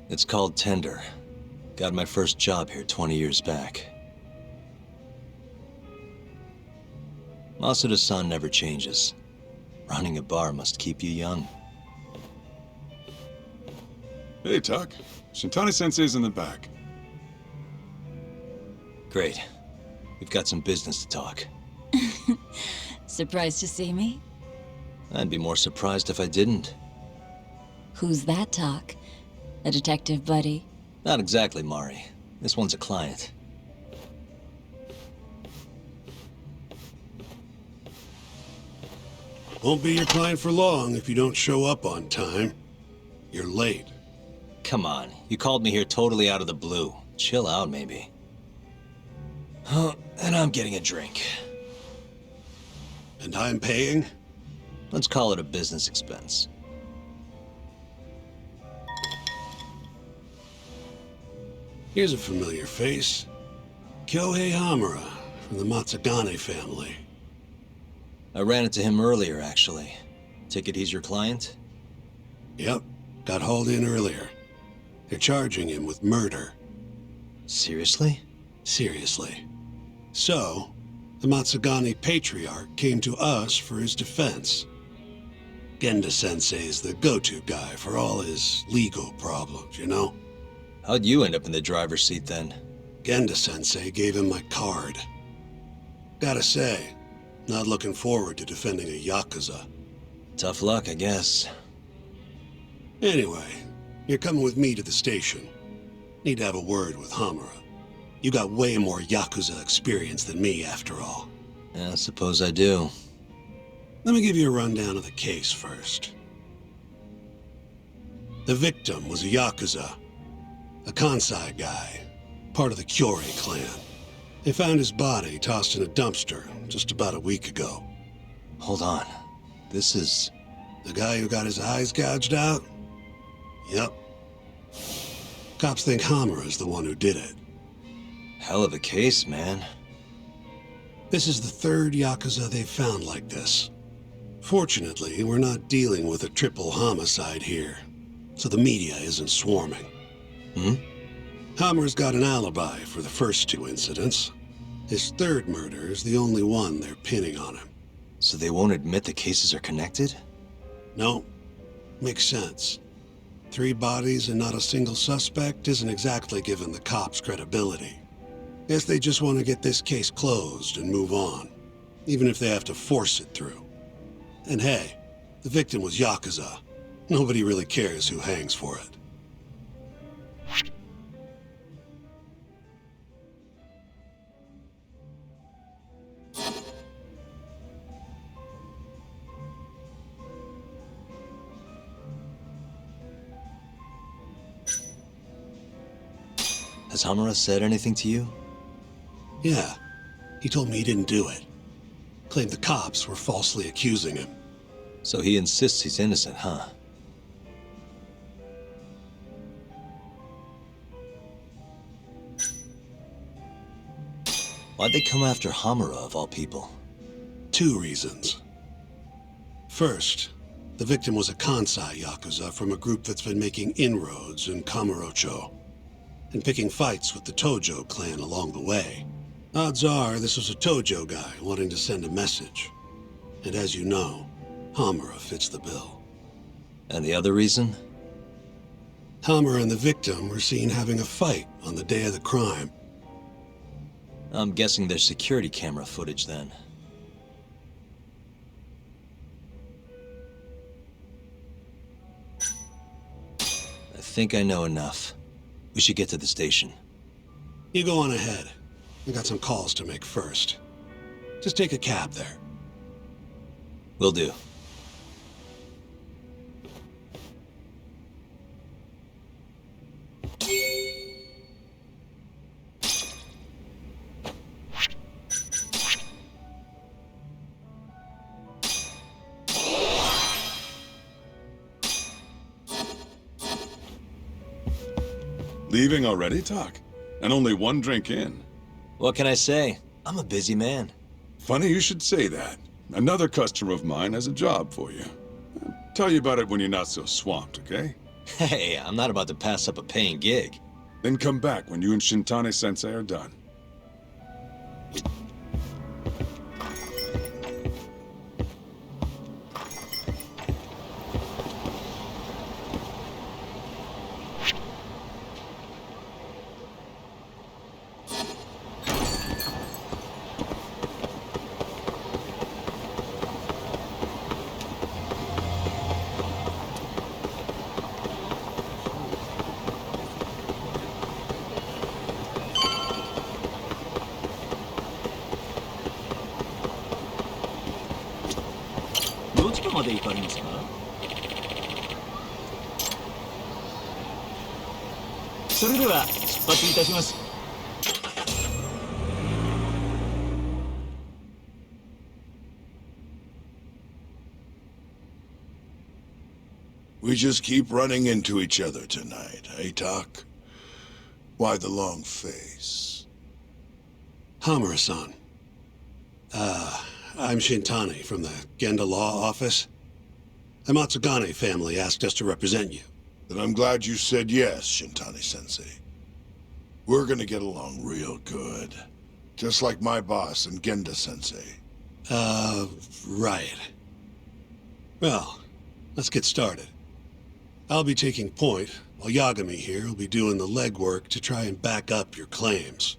It's called Tender. Got my first job here 20 years back. Masuda-san never changes. Running a bar must keep you young. Hey, Tak. Shintani-sensei's in the back. Great. We've got some business to talk. Surprised to see me? I'd be more surprised if I didn't. Who's that, Tak? A detective buddy? Not exactly, Mari. This one's a client. Won't be your client for long if you don't show up on time. You're late. Come on, you called me here totally out of the blue. Chill out, maybe. Oh, and I'm getting a drink. And I'm paying? Let's call it a business expense. Here's a familiar face. Kyohei Hamura, from the Matsugane family. I ran into him earlier, actually. Take it he's your client? Yep, got hauled in earlier. They're charging him with murder. Seriously? Seriously. So, the Matsugane patriarch came to us for his defense. Genda-sensei's the go-to guy for all his legal problems, you know? How'd you end up in the driver's seat then? Genda-sensei gave him my card. Gotta say, not looking forward to defending a Yakuza. Tough luck, I guess. Anyway, you're coming with me to the station. Need to have a word with Hamura. You got way more Yakuza experience than me, after all. Yeah, I suppose I do. Let me give you a rundown of the case first. The victim was a Yakuza. A Kansai guy, part of the Kyorei clan. They found his body tossed in a dumpster just about a week ago. Hold on. This is... The guy who got his eyes gouged out? Yep. Cops think Hamura's the one who did it. hell of a case, man. This is the third Yakuza they've found like this. Fortunately, we're not dealing with a triple homicide here, so the media isn't swarming. Hammer's got an alibi for the first two incidents. His third murder is the only one they're pinning on him. So they won't admit the cases are connected? No. Makes sense. 3 bodies and not a single suspect isn't exactly giving the cops credibility. Guess they just want to get this case closed and move on, even if they have to force it through. And hey, the victim was Yakuza. Nobody really cares who hangs for it. Has Hamura said anything to you? Yeah, he told me he didn't do it. Claimed the cops were falsely accusing him. So he insists he's innocent, huh? Why'd they come after Hamura, of all people? 2 reasons. First, the victim was a Kansai Yakuza from a group that's been making inroads in Kamurocho, and picking fights with the Tojo clan along the way. Odds are this was a Tojo guy wanting to send a message. And as you know, Hamura fits the bill. And the other reason? Hamura and the victim were seen having a fight on the day of the crime. I'm guessing there's security camera footage then. I think I know enough. We should get to the station. You go on ahead. I got some calls to make first. Just take a cab there. Will do. Leaving already, Tak? And only 1 drink in. What can I say? I'm a busy man. Funny you should say that. Another customer of mine has a job for you. I'll tell you about it when you're not so swamped, okay? Hey, I'm not about to pass up a paying gig. Then come back when you and Shintani-sensei are done. We just keep running into each other tonight, eh, Tak? Why the long face? Hamura-san. I'm Shintani from the Genda Law Office. The Matsugane family asked us to represent you. Then I'm glad you said yes, Shintani-sensei. We're gonna get along real good. Just like my boss and Genda-sensei. Right. Well, let's get started. I'll be taking point, while Yagami here will be doing the legwork to try and back up your claims.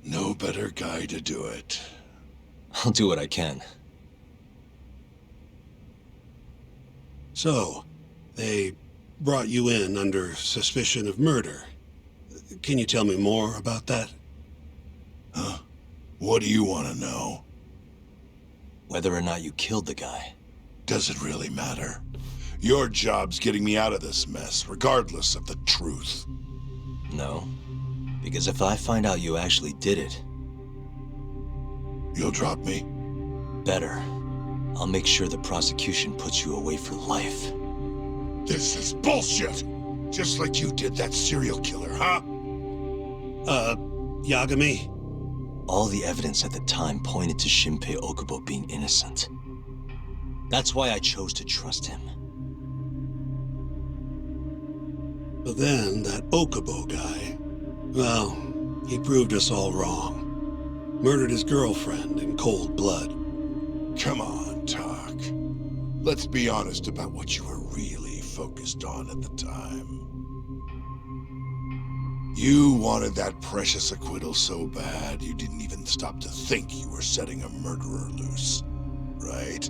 No better guy to do it. I'll do what I can. So, they brought you in under suspicion of murder. Can you tell me more about that? Huh? What do you want to know? Whether or not you killed the guy. Does it really matter? Your job's getting me out of this mess, regardless of the truth. No. Because if I find out you actually did it... You'll drop me? Better. I'll make sure the prosecution puts you away for life. This is bullshit! Just like you did that serial killer, huh? Yagami? All the evidence at the time pointed to Shinpei Okubo being innocent. That's why I chose to trust him. But then, that Okubo guy, well, he proved us all wrong. Murdered his girlfriend in cold blood. Come on, Tak. Let's be honest about what you were really focused on at the time. You wanted that precious acquittal so bad, you didn't even stop to think you were setting a murderer loose, right?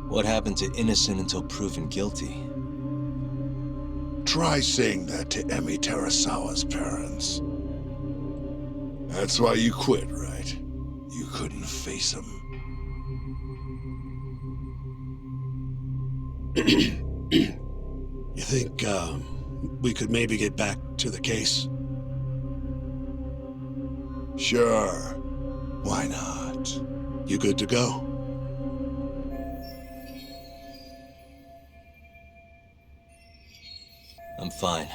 What happened to innocent until proven guilty? Try saying that to Emi Terasawa's parents. That's why you quit, right? You couldn't face them. You think, we could maybe get back to the case? Sure. Why not? You good to go? I'm fine.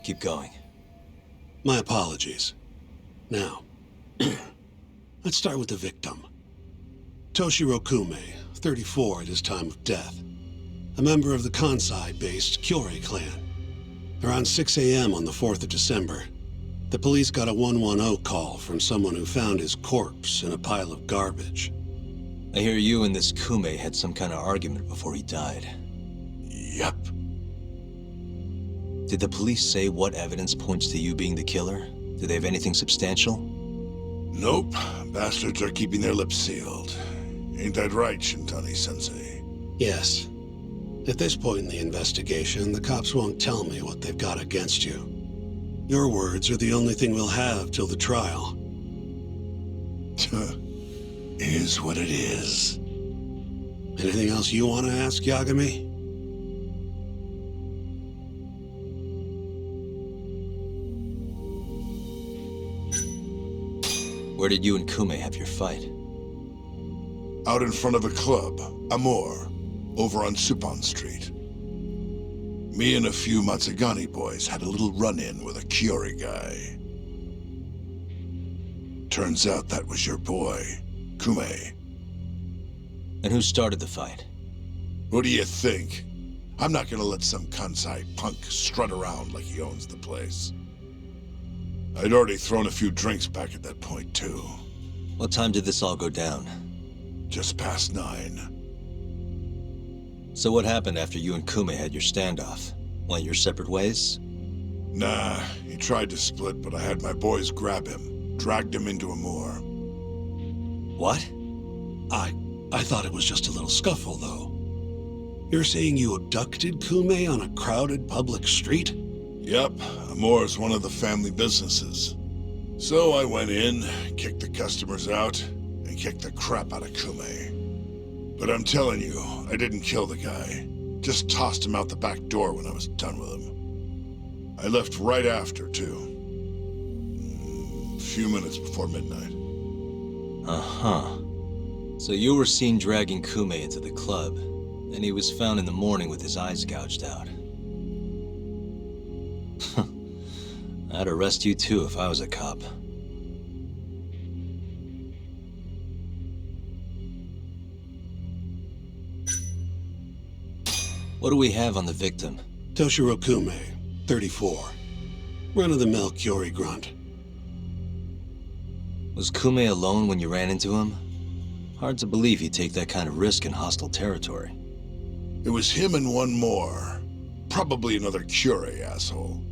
Keep going. My apologies. Now, let's start with the victim. Toshiro Kume, 34 at his time of death. A member of the Kansai-based Kyorei clan. Around 6 a.m. on the 4th of December, the police got a 110 call from someone who found his corpse in a pile of garbage. I hear you and this Kume had some kind of argument before he died. Yep. Did the police say what evidence points to you being the killer? Do they have anything substantial? Nope. Bastards are keeping their lips sealed. Ain't that right, Shintani-sensei? Yes. At this point in the investigation, the cops won't tell me what they've got against you. Your words are the only thing we'll have till the trial. Is what it is. Anything else you want to ask, Yagami? Where did you and Kume have your fight? Out in front of a club, Amor, over on Suppan Street. Me and a few Matsugane boys had a little run-in with a Kyorei guy. Turns out that was your boy, Kume. And who started the fight? What do you think? I'm not gonna let some Kansai punk strut around like he owns the place. I'd already thrown a few drinks back at that point, too. What time did this all go down? Just past 9. So what happened after you and Kume had your standoff? Went your separate ways? Nah, he tried to split, but I had my boys grab him, dragged him into a moor. What? I thought it was just a little scuffle, though. You're saying you abducted Kume on a crowded public street? Yep, Amor's one of the family businesses. So I went in, kicked the customers out, and kicked the crap out of Kume. But I'm telling you, I didn't kill the guy. Just tossed him out the back door when I was done with him. I left right after, too. A few minutes before midnight. Uh-huh. So you were seen dragging Kume into the club, and he was found in the morning with his eyes gouged out. I'd arrest you too if I was a cop. What do we have on the victim? Toshiro Kume, 34. Run-of-the-mill Kyori grunt. Was Kume alone when you ran into him? Hard to believe he'd take that kind of risk in hostile territory. It was him and one more. Probably another Curie asshole.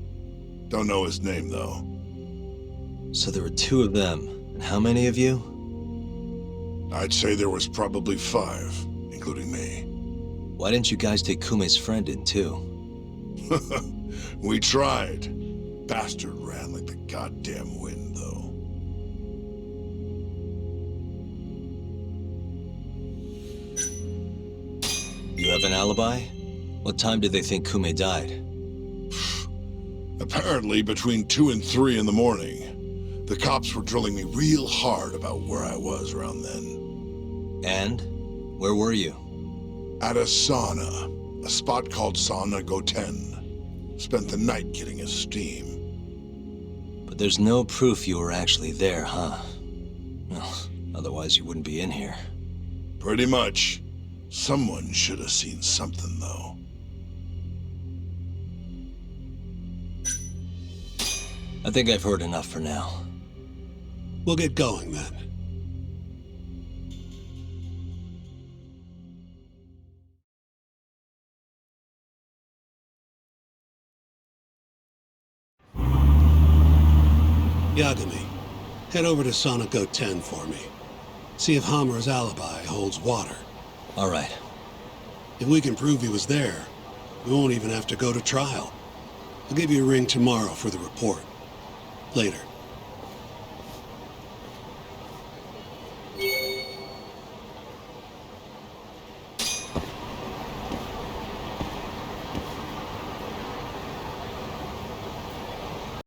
Don't know his name, though. So there were 2 of them, and how many of you? I'd say there was probably 5, including me. Why didn't you guys take Kume's friend in too? We tried. Bastard ran like the goddamn wind, though. You have an alibi? What time did they think Kume died? Apparently between 2 and 3 in the morning. The cops were drilling me real hard about where I was around then. And? Where were you? At a sauna. A spot called Sauna Goten. Spent the night getting a steam. But there's no proof you were actually there, huh? Well, otherwise you wouldn't be in here. Pretty much. Someone should have seen something, though. I think I've heard enough for now. We'll get going, then. Yagami, head over to Sonico 10 for me. See if Hamura's alibi holds water. All right. If we can prove he was there, we won't even have to go to trial. I'll give you a ring tomorrow for the report. Later.